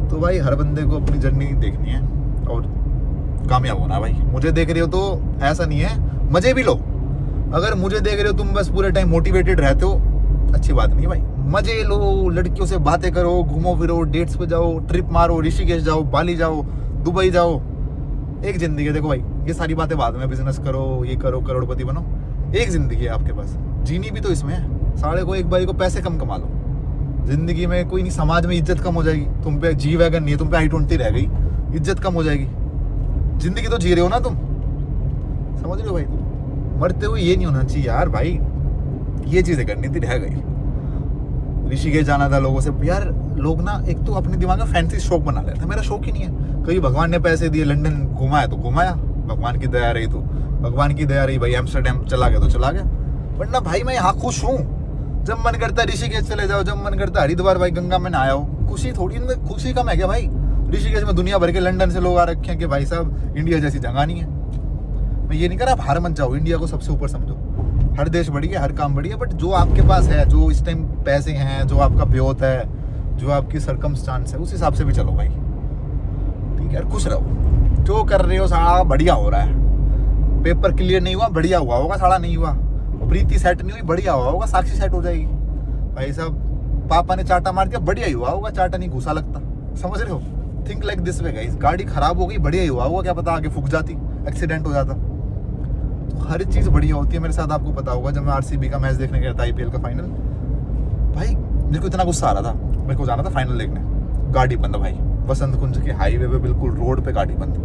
तो भाई हर बंदे को अपनी जर्नी देखनी है और कामयाब होना है भाई। मुझे देख रहे हो तो ऐसा नहीं है, मज़े भी लो। अगर मुझे देख रहे हो तुम बस पूरे टाइम मोटिवेटेड रहते हो, अच्छी बात नहीं भाई, मज़े लो, लड़कियों से बातें करो, घूमो फिरो, डेट्स पे जाओ, ट्रिप मारो, ऋषिकेश जाओ, बाली जाओ, दुबई जाओ, एक ज़िंदगी है। देखो भाई ये सारी बातें बाद में, बिजनेस करो, ये करो, करोड़पति बनो, एक ज़िंदगी है आपके पास, जीनी भी तो इसमें है। साढ़े को एक बारी को पैसे कम कमा लो, ज़िंदगी में कोई नहीं, समाज में इज्जत कम हो जाएगी, तुम पे जी वैगन नहीं है, तुम पे i20 रह गई, इज्जत कम हो जाएगी। ज़िंदगी तो जी रहे हो ना तुम, समझ रहे हो भाई? तुम मरते हुए ये नहीं होना चाहिए यार भाई, ये चीज़ें करनी थी, रह गई। ऋषिकेश जाना था लोगों से यार, लोग ना एक तो अपने दिमाग में फैंसी शौक बना लेते हैं, मेरा शौक ही नहीं है। कहीं भगवान ने पैसे दिए, लंदन घुमाया तो घुमाया, भगवान की दया रही तो भगवान की दया रही भाई, एम्स्टरडेम चला गया तो चला गया, वरना भाई मैं यहाँ खुश हूँ। जब मन करता है ऋषिकेश चले जाओ, जब मन करता है हरिद्वार भाई गंगा में नहाया हो, खुशी थोड़ी, इनमें खुशी कम है क्या भाई? ऋषिकेश में दुनिया भर के लंदन से लोग आ रखे हैं कि भाई साहब इंडिया जैसी जगह नहीं है। मैं ये नहीं कर रहा आप हार मत जाओ, इंडिया को सबसे ऊपर समझो, हर देश बढ़िया, हर काम बढ़िया, बट जो आपके पास है, जो इस टाइम पैसे हैं, जो आपका ब्योत है, जो आपकी सरकमस्टांस है, उस हिसाब से भी चलो भाई, ठीक है? खुश रहो, जो कर रहे हो सारा बढ़िया हो रहा है। पेपर क्लियर नहीं हुआ, बढ़िया हुआ होगा, सारा नहीं हुआ। प्रीति सेट नहीं हुई, बढ़िया हुआ होगा, साक्षी सेट हो जाएगी भाई साहब। पापा ने चाटा मार दिया, बढ़िया ही हुआ होगा, चाटा नहीं घुसा लगता, समझ रहे हो? Think like this way guys. गाड़ी खराब हो गई, बढ़िया ही हुआ होगा, क्या पता आगे फूक जाती, एक्सीडेंट हो जाता। तो हर चीज़ बढ़िया होती है। मेरे साथ आपको पता होगा, जब मैं RCB का मैच देखने गया था, IPL का फाइनल, भाई मेरे को इतना गुस्सा आ रहा था, मेरे को जाना था फाइनल देखने, गाड़ी बंद भाई, बसंत कुंज के हाईवे पे बिल्कुल रोड पे गाड़ी बंद,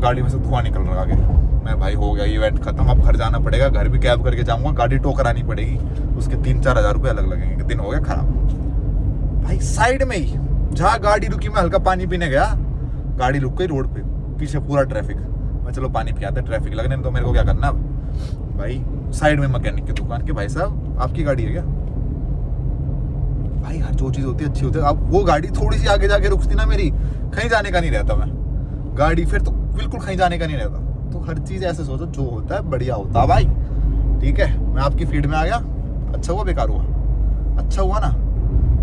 गाड़ी में से धुआं निकल रहा आगे। मैं भाई हो गया इवेंट खत्म, अब घर जाना पड़ेगा, घर भी कैब करके जाऊंगा, गाड़ी टो करानी पड़ेगी, उसके 3-4 हज़ार रुपये अलग लगेंगे। दिन हो गया खराब भाई। साइड में ही जहाँ गाड़ी रुकी, मैं हल्का पानी पीने गया, गाड़ी रुक गई रोड पे, पीछे पूरा ट्रैफिक। मैं चलो पानी पियाते, ट्रैफिक लगने तो मेरे को क्या करना अब भाई। साइड में मैकेनिक की दुकान के, भाई साहब आपकी गाड़ी है क्या? भाई हर जो चीज़ होती है अच्छी होती है। अब वो गाड़ी थोड़ी सी आगे जाके रुकती ना, मेरी कहीं जाने का नहीं रहता मैं, गाड़ी फिर तो बिल्कुल कहीं जाने का नहीं रहता। तो हर चीज़ ऐसे सोचो, जो होता है बढ़िया होता है भाई, ठीक है? मैं आपकी फीड में आ गया, अच्छा हुआ बेकार हुआ? अच्छा हुआ ना,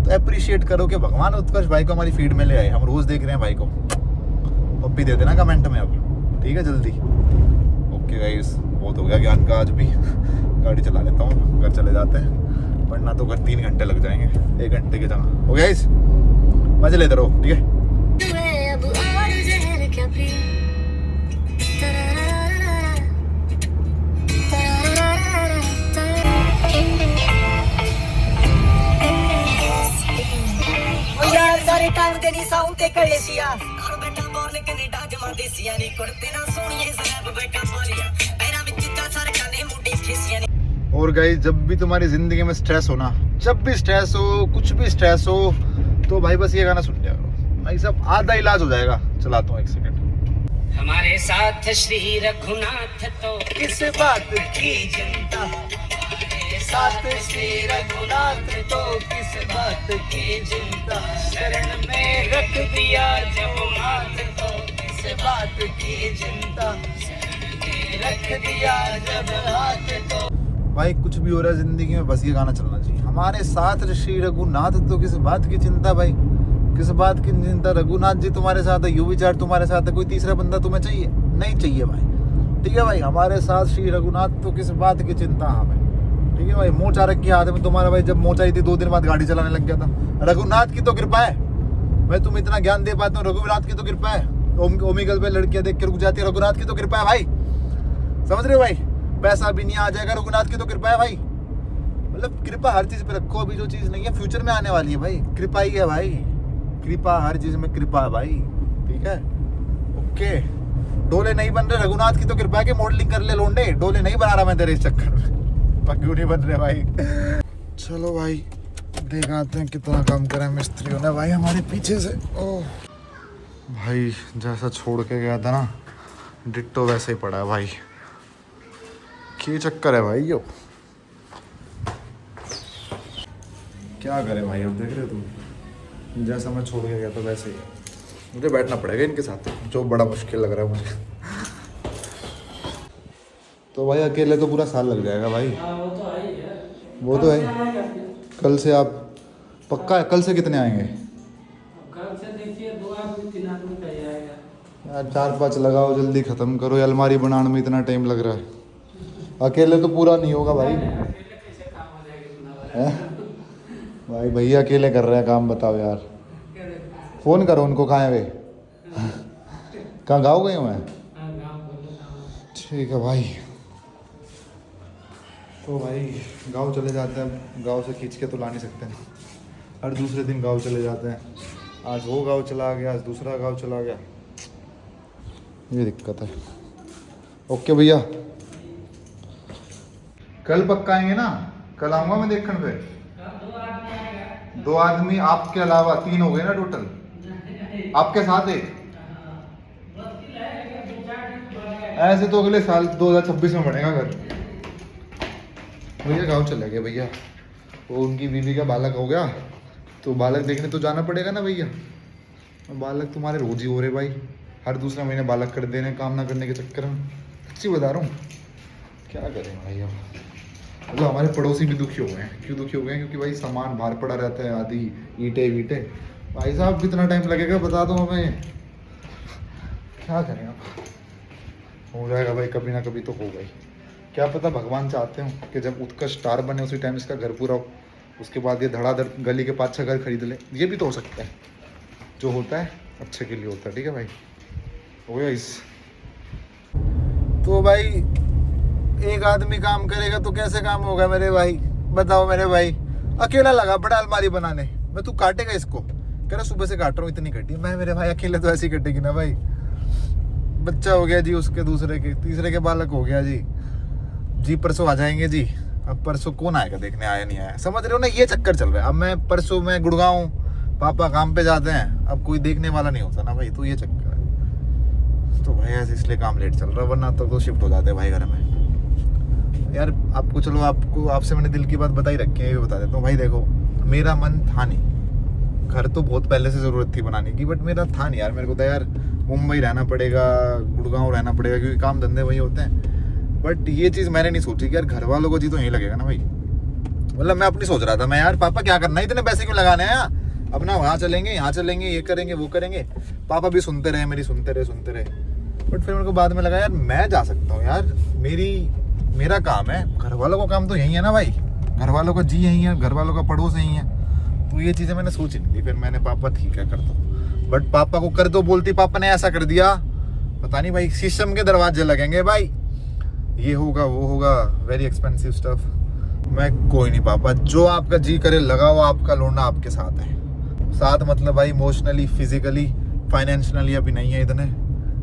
तो अप्रिशिएट करो कि भगवान उत्कर्ष भाई को हमारी फीड में ले आए, हम रोज़ देख रहे हैं भाई को। पप्पी दे देना कमेंट में अब, ठीक है? जल्दी। ओके गाइस, बहुत हो गया ज्ञान का आज भी। गाड़ी चला लेता हूँ, घर चले जाते हैं, वरना तो घर 3 घंटे लग जाएंगे 1 घंटे की जगह। ओके गाइस, मजे लेते रहो, ठीक है? ਨੀ ਟਾਈਮ ਦੇ ਨੀ ਸਾਊਂਡ ਤੇ ਕਲੇਸ਼ੀਆ ਘਰ ਬੈਠਾ ਬੋਰਨ ਕੈਨੇਡਾ ਜਮਾ ਦੇਸੀਆਂ ਨੀ ਕੁੜਤੇ ਨਾ ਸੋਹਣੀਏ ਸਨੈਪ ਬੈਠਾ ਪਾਲੀਆਂ ਪੈਰਾਂ ਵਿੱਚ ਤਾਂ ਸਰਕਾਂ ਨੇ ਮੁੰਡੇ ਖਿੱਸੀਆਂ। और गाइस जब भी तुम्हारी जिंदगी में स्ट्रेस हो ना, जब भी स्ट्रेस हो, कुछ भी स्ट्रेस हो, तो भाई बस ये गाना सुन लिया करो भाई, सब आधा इलाज हो जाएगा। चलाता हूँ 1 सेकंड। हमारे साथ श्री रघुनाथ तो किस बात की चिंता, हमारे साथ श्री रघुनाथ तो किस बात की चिंता, शरण में रख दिया जब माथ तो किस बात की चिंता, शरण में रख दिया जब हाथ तो। भाई कुछ भी हो रहा है जिंदगी में बस ये गाना चलना चाहिए। हमारे साथ श्री रघुनाथ तो किस बात की चिंता, भाई किस बात की चिंता, रघुनाथ जी तुम्हारे साथ है, युवी चार तुम्हारे साथ है, कोई तीसरा बंदा तुम्हें चाहिए नहीं चाहिए भाई, ठीक है भाई। हमारे साथ श्री रघुनाथ तो किस बात की चिंता हमें, ठीक है भाई। मोचा रख के हाथ में तुम्हारा भाई, जब मोचा आई थी 2 दिन बाद गाड़ी चलाने लग गया था। रघुनाथ की तो कृपा है, मैं तुम इतना ज्ञान दे पाता हूँ, रघुनाथ की तो कृपा है। ओमिकल पे लड़कियां देख के रुक जाती है, रघुनाथ की तो कृपा है भाई, समझ रहे हो भाई। पैसा भी नहीं आ जाएगा, रघुनाथ की तो कृपा है भाई। मतलब कृपा हर चीज पे रखो, अभी जो चीज नहीं है फ्यूचर में आने वाली है भाई, कृपा ही है भाई, कृपा हर चीज में कृपा है भाई, ठीक है ओके। डोले नहीं बन रहे, रघुनाथ की तो कृपा है कि मॉडलिंग कर ले लोंडे, डोले नहीं बना रहा मैं तेरे इस चक्कर में, क्यों नहीं बन रहे भाई। चलो भाई दिखाते हैं कितना काम करा है मिस्त्रियों ने भाई हमारे पीछे से। ओह भाई जैसा छोड़ के गया था ना, डिट्टो वैसे ही पड़ा है भाई, क्या चक्कर है भाई। यो क्या करे भाई, अब देख रहे हो तुम, जैसा मैं छोड़ के गया था वैसे ही मुझे बैठना पड़ेगा इनके साथ, जो बड़ा मुश्किल लग रहा है मुझे। तो भाई अकेले तो पूरा साल लग जाएगा भाई। वो तो है। कल से आप पक्का है? कल से कितने आएंगे? कल से देखिए 2 आदमी 3 आदमी का ही आएगा यार 4-5 लगाओ, जल्दी ख़त्म करो, ये अलमारी बनाने में इतना टाइम लग रहा है। अकेले तो पूरा नहीं होगा भाई। हैं भाई भैया अकेले कर रहे हैं काम, बताओ यार। फ़ोन करो उनको, कहाँ है वे? कहाँ गाँव गए हुए हैं? ठीक है भाई। तो भाई गांव चले जाते हैं, गांव से खींच के तो ला नहीं सकते हैं, हर दूसरे दिन गांव चले जाते हैं। आज वो गांव चला गया, आज दूसरा गांव चला गया, ये दिक्कत है। ओके भैया कल पक्का आएंगे ना? कल आऊँगा मैं देखने पे। 2 आदमी आपके अलावा 3 हो गए ना टोटल, आपके साथ एक। ऐसे तो अगले साल 2026 में बनेगा घर। भैया गाँव चले गए भैया, वो उनकी बीवी का बालक हो गया, तो बालक देखने तो जाना पड़ेगा ना भैया। बालक तुम्हारे रोज ही हो रहे भाई, हर दूसरा महीने बालक कर दे रहे काम ना करने के चक्कर में। अच्छी बता रहा हूँ, क्या करें भाई। अब मतलब हमारे पड़ोसी भी दुखी हो गए हैं। क्यों दुखी हो गए हैं? क्योंकि भाई सामान बाहर पड़ा रहता है, आदि ईंटे वीटे। भाई साहब कितना टाइम लगेगा बता दो हमें, क्या करें अब। हो जाएगा भाई, कभी ना कभी तो होगा ही। क्या पता भगवान चाहते हो कि जब उत्कर्ष स्टार बने उसी टाइम इसका घर पूरा हो, उसके बाद ये धड़ाधड़ गली के 5-6 घर खरीद ले। ये भी तो हो सकता है, जो होता है अच्छे के लिए होता है, ठीक है भाई। हो गया इस तो भाई एक आदमी काम करेगा तो कैसे काम होगा मेरे भाई, बताओ मेरे भाई। अकेला लगा बड़ा अलमारी बनाने में, तू काटेगा इसको? कह रहा सुबह से काट रहा हूँ, इतनी कटी। मैं मेरे भाई अकेले तो ऐसी कटेगी ना भाई। बच्चा हो गया जी, उसके दूसरे के तीसरे के बालक हो गया जी परसों आ जाएंगे जी। अब परसों कौन आएगा देखने, आया नहीं आया, समझ रहे हो ना, ये चक्कर चल रहा है। अब मैं परसों मैं गुड़गांव, पापा काम पे जाते हैं, अब कोई देखने वाला नहीं होता ना भाई, तो ये चक्कर है। तो भाई ऐसे इसलिए काम लेट चल रहा है, वरना तो शिफ्ट हो जाते हैं भाई घर में यार। आपको चलो आपसे मैंने दिल की बात बताई रखी है, ये बता देता हूँ भाई। देखो मेरा मन था नहीं, घर तो बहुत पहले से ज़रूरत थी बनाने की, बट मेरा था नहीं यार। मेरे को था यार मुंबई रहना पड़ेगा, गुड़गांव रहना पड़ेगा, क्योंकि काम धंधे वही होते हैं। बट ये चीज़ मैंने नहीं सोची कि यार घर वालों को जी तो यहीं लगेगा ना भाई। मतलब मैं अपनी सोच रहा था, मैं यार पापा क्या करना है, इतने पैसे क्यों लगाने हैं, अपना वहाँ चलेंगे यहाँ चलेंगे, ये करेंगे वो करेंगे। पापा भी सुनते रहे मेरी, सुनते रहे। बट फिर मेरे को बाद में लगा यार मैं जा सकता हूँ यार, मेरा काम है, घर वालों का काम तो यही है ना भाई, घर वालों का जी यही है, घर वालों का पड़ोस यही है। तो ये चीज़ें मैंने सोची नहीं थी। फिर मैंने पापा ठीक है कर दो, बट पापा को कर दो बोलती, पापा ने ऐसा कर दिया, पता नहीं भाई शीशम के दरवाजे लगेंगे भाई, ये होगा वो होगा, वेरी एक्सपेंसिव स्टफ। मैं कोई नहीं पापा, जो आपका जी करे लगाओ, आपका लौंडा आपके साथ है, साथ मतलब भाई इमोशनली, फिजिकली, फाइनेंशियली अभी नहीं है इतने,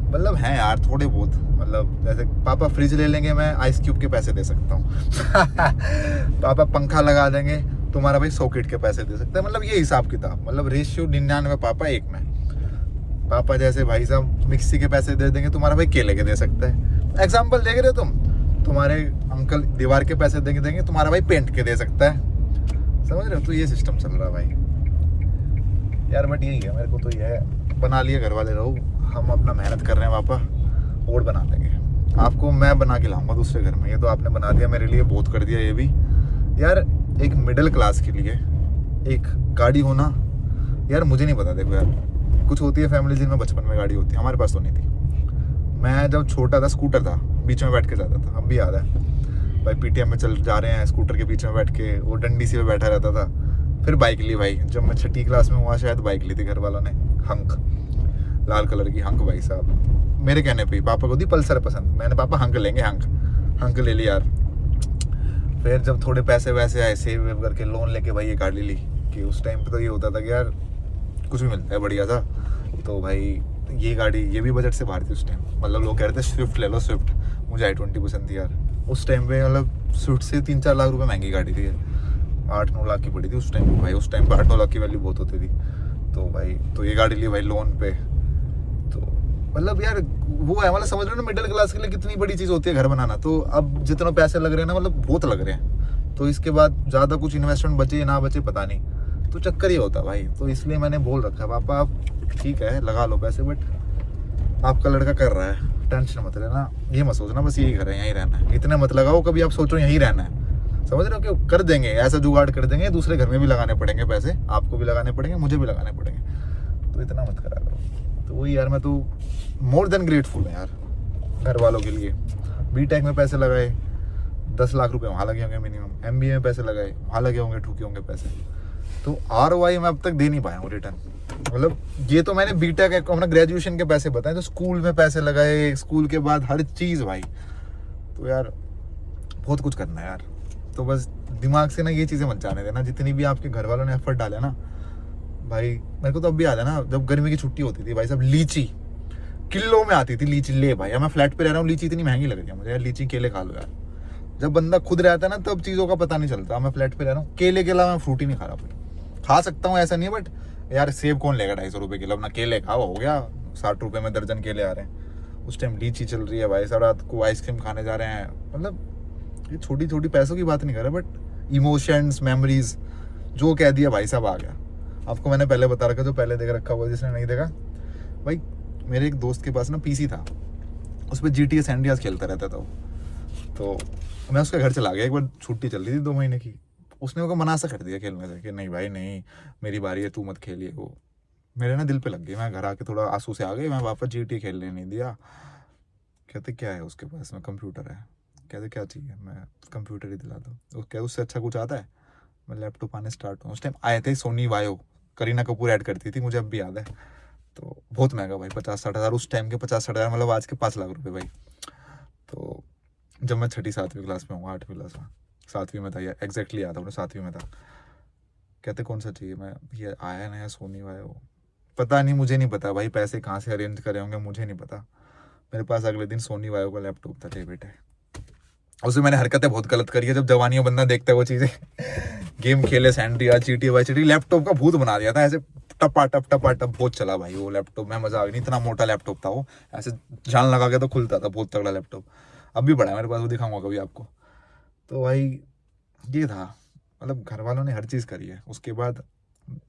मतलब हैं यार थोड़े बहुत। मतलब जैसे पापा फ्रिज ले लेंगे, मैं आइस क्यूब के पैसे दे सकता हूँ। पापा पंखा लगा देंगे, तुम्हारा भाई सॉकेट के पैसे दे सकते हैं। मतलब ये हिसाब किताब, मतलब रेशियो 99 पापा 1 में। पापा जैसे भाई साहब मिक्सी के पैसे दे देंगे, तुम्हारा भाई केले के दे सकता है। एग्जाम्पल देख रहे हो तुम, तुम्हारे अंकल दीवार के पैसे देंगे, तुम्हारा भाई पेंट के दे सकता है। समझ रहे हो? तो ये सिस्टम चल रहा है भाई यार। बट यही है, मेरे को तो ये है, बना लिए घर वाले रहो, हम अपना मेहनत कर रहे हैं पापा, और बना देंगे आपको। मैं बना के लाऊंगा दूसरे घर में, ये तो आपने बना दिया मेरे लिए, बहुत कर दिया ये भी यार। एक मिडिल क्लास के लिए एक गाड़ी होना यार, मुझे नहीं पता। देखो यार, कुछ होती है फैमिली जिनमें बचपन में गाड़ी होती है, हमारे पास तो नहीं थी। मैं जब छोटा था स्कूटर था, बीच में बैठ के जाता था, अब भी याद है भाई। पीटीएम में चल जा रहे हैं, स्कूटर के बीच में बैठ के, वो डंडी सी पे बैठा रहता था। फिर बाइक ली भाई, जब मैं 6ठी क्लास में हुआ शायद, बाइक ली थी घर वालों ने, हंक, लाल कलर की हंक। भाई साहब मेरे कहने पे पापा को थी पल्सर पसंद, मैंने पापा हंक लेंगे, हंक ले ली यार। फिर जब थोड़े पैसे वैसे आए, सेव वेव करके लोन लेके भाई ये गाड़ी ली। कि उस टाइम पे तो ये होता था कि यार कुछ भी मिलता है बढ़िया सा, तो भाई ये गाड़ी, ये भी बजट से बाहर थी उस टाइम। मतलब लोग कह रहे थे स्विफ्ट ले लो, स्विफ्ट। मुझे i20 पसंद थी यार उस टाइम पे। मतलब स्विफ्ट से 3-4 लाख रुपए महंगी गाड़ी थी, 8-9 लाख की पड़ी थी उस टाइम पे भाई। उस टाइम पे 8-9 लाख की वैल्यू बहुत होती थी। तो भाई तो ये गाड़ी ली भाई लोन पे। तो मतलब यार वो है, मतलब समझ रहे हो ना, मिडिल क्लास के लिए कितनी बड़ी चीज़ होती है घर बनाना। तो अब जितना पैसे लग रहे हैं ना, मतलब बहुत लग रहे हैं। तो इसके बाद ज़्यादा कुछ इन्वेस्टमेंट बचे ना बचे पता नहीं, तो चक्कर ही होता भाई। तो इसलिए मैंने बोल रखा है पापा आप ठीक है लगा लो पैसे, बट आपका लड़का कर रहा है, टेंशन मत लेना, ये मत सोचना बस यही घर है, यहीं रहना है। इतने मत लगाओ कभी आप सोचो यहीं रहना है। समझ रहे हो? कि कर देंगे ऐसा जुगाड़ कर देंगे, दूसरे घर में भी लगाने पड़ेंगे पैसे, आपको भी लगाने पड़ेंगे, मुझे भी लगाने पड़ेंगे। तो इतना मत करा करो। तो वही यार, मैं तो मोर देन ग्रेटफुल है यार घर वालों के लिए। बीटेक में पैसे लगाए, 10 लाख रुपए वहाँ लगे होंगे मिनिमम। MBA में पैसे लगाए, वहाँ लगे होंगे, ठुके होंगे पैसे। तो ROI मैं अब तक दे नहीं पाया हूँ रिटर्न। मतलब ये तो मैंने बीटेक अपना ग्रेजुएशन के पैसे बताए, तो स्कूल में पैसे लगाए, स्कूल के बाद हर चीज़ भाई। तो यार बहुत कुछ करना है यार। तो बस दिमाग से ना ये चीज़ें मत जाने देना, जितनी भी आपके घर वालों ने एफर्ट डाले ना भाई। मेरे को तो अब भी याद है ना, जब गर्मी की छुट्टी होती थी भाई साहब, लीची किलो में आती थी। लीची ले भाई, मैं फ्लैट पे रह रहा हूँ, लीची इतनी महंगी लग रही है मुझे यार, लीची केले खा लो यार। जब बंदा खुद रहता है ना तब चीज़ों का पता नहीं चलता। मैं फ्लैट पे रह रहा हूँ, केले के अलावा मैं फ्रूट ही नहीं खा रहा भाई। खा सकता हूँ ऐसा नहीं है, बट यार सेब कौन लेगा 250 रुपये किलो? अपना केले खाओ, हो गया 60 रुपये में दर्जन केले आ रहे हैं। उस टाइम लीची चल रही है भाई साहब, रात को आइसक्रीम खाने जा रहे हैं। मतलब ये छोटी छोटी पैसों की बात नहीं कर रहा, बट इमोशंस, मेमोरीज जो कह दिया भाई साहब आ गया। आपको मैंने पहले बता रखा, जो पहले देख रखा हुआ, जिसने नहीं देखा भाई, मेरे एक दोस्त के पास ना PC था, उस पर GTA सैन अंड्रियास खेलता रहता था। तो मैं उसके घर चला गया, एक बार छुट्टी चल रही थी 2 महीने की। उसने मेरे को मना सा कर दिया खेलने से कि नहीं भाई नहीं, मेरी बारी है, तू मत खेलिए। वो मेरे ना दिल पे लग गई। मैं घर आके थोड़ा आंसू से आ गई, मैं वापस GTA खेलने नहीं दिया। कहते क्या है उसके पास? में कंप्यूटर है। कहते क्या चाहिए? मैं कंप्यूटर ही दिला दो। कहते उससे अच्छा कुछ आता है? मैं लैपटॉप आने स्टार्ट हुआ, उस टाइम आए थे सोनी वायो, करीना कपूर ऐड करती थी, मुझे अब भी याद है। तो बहुत महंगा भाई, 50-60 हज़ार उस टाइम के, 50-60 हज़ार मतलब आज के 5 लाख रुपए भाई। तो जब मैं 6ठी-7वीं क्लास में हूँ, 8वीं क्लास में, 7वीं में था, या एग्जैक्टली याद है मुझे, 7वीं में था। कहते कौन सा चाहिए? मैं ये आया नया सोनी वायो, पता नहीं, मुझे नहीं पता भाई पैसे कहाँ से अरेंज करे होंगे, मुझे नहीं पता। मेरे पास अगले दिन सोनी वायो का लैपटॉप था, बेटे। उसमें मैंने हरकतें बहुत गलत करी है, जब जवानी में बंदा देखता है वो चीज़ें। गेम खेले, सैंड्रिया, GTA वाई चिटी, लैपटॉप का भूत बना दिया था ऐसे, टपा टप बहुत चला भाई वो लैपटॉप में, मजा आ गई। नहीं इतना मोटा लैपटॉप था वो, ऐसे जान लगा के तो खुलता था, बहुत तगड़ा लैपटॉप। अब भी बड़ा है मेरे पास, वो दिखाऊंगा कभी आपको। तो भाई ये था, मतलब घर वालों ने हर चीज़ करी है। उसके बाद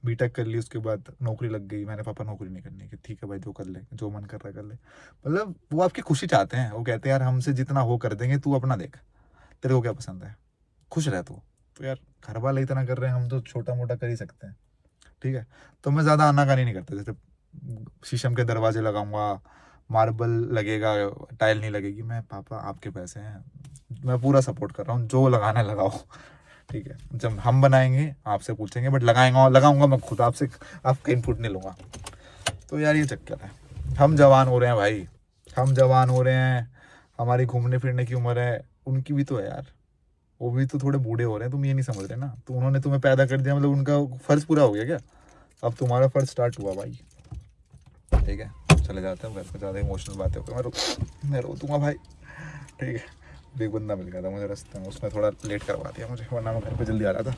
बीटेक कर ली, उसके बाद नौकरी लग गई। मैंने पापा नौकरी नहीं करनी, कि ठीक है भाई जो कर ले, जो मन कर रहा है कर ले। मतलब वो आपकी खुशी चाहते हैं, वो कहते हैं यार हमसे जितना हो कर देंगे, तू अपना देख, तेरे को क्या पसंद है, खुश रह तू। तो यार घर वाले इतना कर रहे हैं, हम तो छोटा मोटा कर ही सकते हैं, ठीक है। तो मैं ज़्यादा आनाकानी नहीं करता, जैसे शीशम के दरवाजे लगाऊंगा, मार्बल लगेगा, टाइल नहीं लगेगी। मैं पापा आपके पैसे हैं, मैं पूरा सपोर्ट कर रहा हूँ, जो लगाना है लगाओ, ठीक है। जब हम बनाएंगे आपसे पूछेंगे, बट लगाऊंगा मैं खुद, आपसे आपका इनपुट नहीं लूँगा। तो यार ये चक्कर है, हम जवान हो रहे हैं भाई, हम जवान हो रहे हैं, हमारी घूमने फिरने की उम्र है, उनकी भी तो है यार, वो भी तो थोड़े बूढ़े हो रहे हैं। तुम ये नहीं समझ रहे ना, तो उन्होंने तुम्हें पैदा कर दिया, मतलब उनका फर्ज पूरा हो गया क्या? अब तुम्हारा फर्स्ट स्टार्ट हुआ भाई, ठीक है। चले जाते हैं घर पे, ज़्यादा इमोशनल बातें हो गई, मैं रो दूंगा भाई, ठीक है। एक बंदा मिल गया था मुझे रास्ते में, उसने थोड़ा लेट करवा दिया मुझे, वरना मैं घर पे जल्दी आ रहा था।